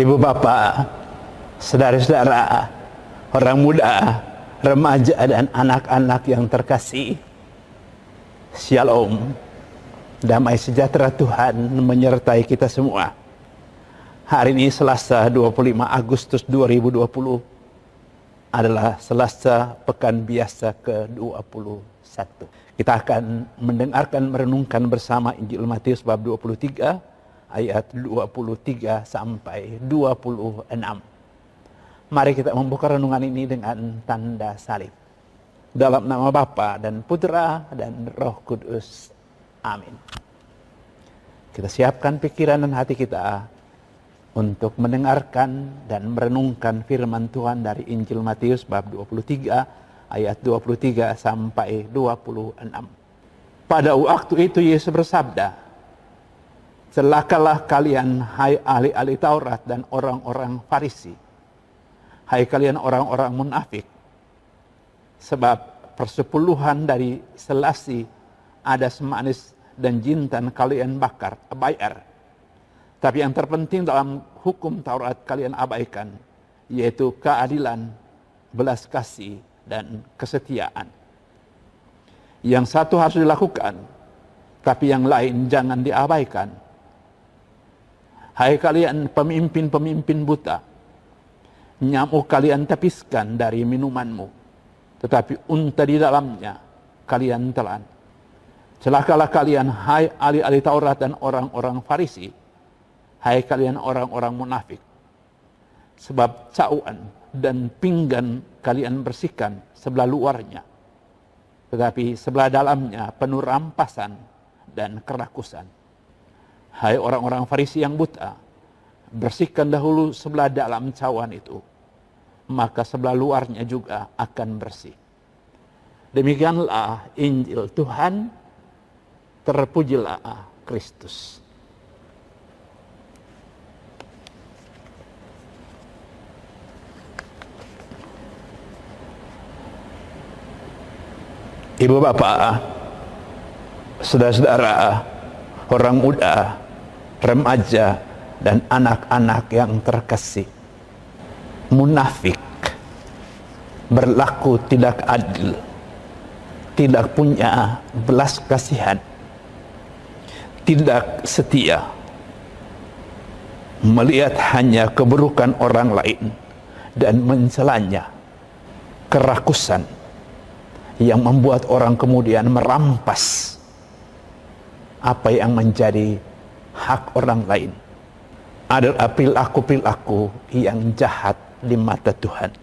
Ibu bapak, saudara-saudara, orang muda, remaja dan anak-anak yang terkasih, Shalom, damai sejahtera Tuhan menyertai kita semua. Hari ini Selasa 25 Agustus 2020 adalah Selasa Pekan Biasa ke-21. Kita akan mendengarkan, merenungkan bersama Injil Matius bab 23 ayat 23 sampai 26. Mari kita membuka renungan ini dengan tanda salib. Dalam nama Bapa dan Putra dan Roh Kudus. Amin. Kita siapkan pikiran dan hati kita untuk mendengarkan dan merenungkan firman Tuhan dari Injil Matius bab 23 ayat 23 sampai 26. Pada waktu itu Yesus bersabda, "Celakalah kalian, hai ahli-ahli Taurat dan orang-orang Farisi, hai kalian orang-orang munafik, sebab persepuluhan dari selasi ada semanis dan jintan kalian bayar. Tapi yang terpenting dalam hukum Taurat kalian abaikan, yaitu keadilan, belas kasih, dan kesetiaan. Yang satu harus dilakukan, tapi yang lain jangan diabaikan. Hai kalian pemimpin-pemimpin buta, nyamuk kalian tepiskan dari minumanmu, tetapi unta di dalamnya kalian telan. Celakalah kalian, hai ahli-ahli Taurat dan orang-orang Farisi, hai kalian orang-orang munafik, sebab cauan dan pinggan kalian bersihkan sebelah luarnya, tetapi sebelah dalamnya penuh rampasan dan kerakusan. Hai orang-orang Farisi yang buta, bersihkan dahulu sebelah dalam cawan itu, maka sebelah luarnya juga akan bersih." Demikianlah Injil Tuhan. Terpujilah Kristus. Ibu bapak, saudara-saudara, orang muda, remaja, dan anak-anak yang terkasih, munafik, berlaku tidak adil, tidak punya belas kasihan, tidak setia, melihat hanya keburukan orang lain dan mencelanya, kerakusan yang membuat orang kemudian merampas apa yang menjadi hak orang lain. Adalah perilaku-perilaku yang jahat di mata Tuhan.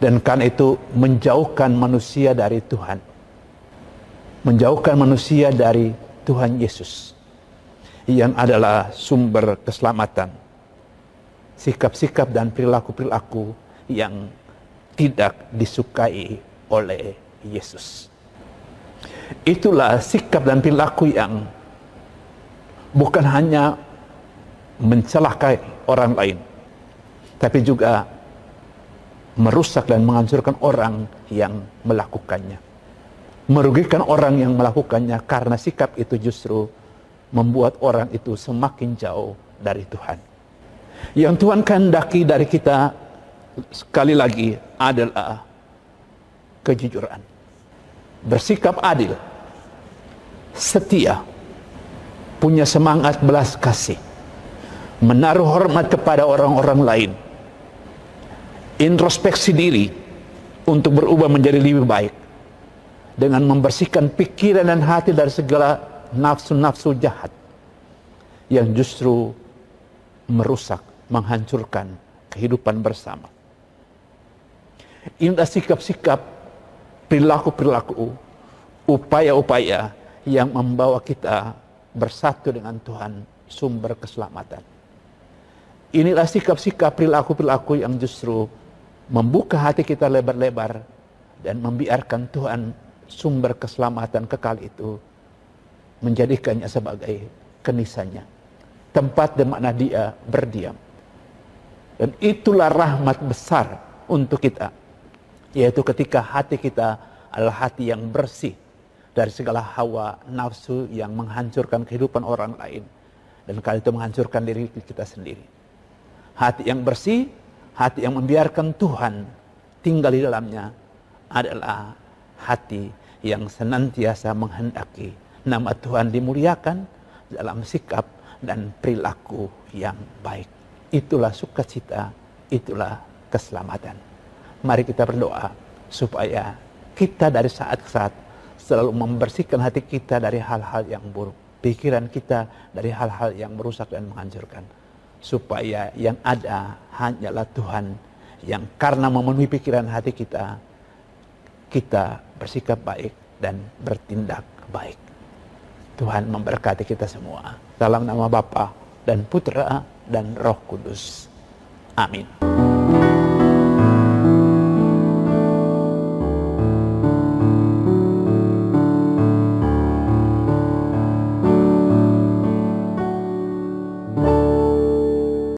Dan karena itu menjauhkan manusia dari Tuhan. Menjauhkan manusia dari Tuhan Yesus yang adalah sumber keselamatan. Sikap-sikap dan perilaku-perilaku yang tidak disukai oleh Yesus. Itulah sikap dan perilaku yang bukan hanya mencelakai orang lain, tapi juga merusak dan menghancurkan orang yang melakukannya. Merugikan orang yang melakukannya, karena sikap itu justru membuat orang itu semakin jauh dari Tuhan. Yang Tuhan kehendaki dari kita sekali lagi adalah kejujuran, bersikap adil, setia, punya semangat belas kasih, menaruh hormat kepada orang-orang lain, introspeksi diri untuk berubah menjadi lebih baik, dengan membersihkan pikiran dan hati dari segala nafsu-nafsu jahat yang justru merusak, menghancurkan kehidupan bersama. Inilah sikap-sikap, perilaku-perilaku, upaya-upaya yang membawa kita bersatu dengan Tuhan, sumber keselamatan. Inilah sikap-sikap, perilaku-perilaku yang justru membuka hati kita lebar-lebar dan membiarkan Tuhan, sumber keselamatan kekal itu, menjadikannya sebagai kenisannya, tempat di mana Dia berdiam. Dan itulah rahmat besar untuk kita, yaitu ketika hati kita adalah hati yang bersih dari segala hawa nafsu yang menghancurkan kehidupan orang lain, dan kali itu menghancurkan diri kita sendiri. Hati yang bersih, hati yang membiarkan Tuhan tinggal di dalamnya adalah hati yang senantiasa menghendaki nama Tuhan dimuliakan dalam sikap dan perilaku yang baik. Itulah sukacita, itulah keselamatan. Mari kita berdoa supaya kita dari saat ke saat selalu membersihkan hati kita dari hal-hal yang buruk, pikiran kita dari hal-hal yang merusak dan menghancurkan, supaya yang ada hanyalah Tuhan yang karena memenuhi pikiran hati kita, kita bersikap baik dan bertindak baik. Tuhan memberkati kita semua. Dalam nama Bapa dan Putra dan Roh Kudus. Amin.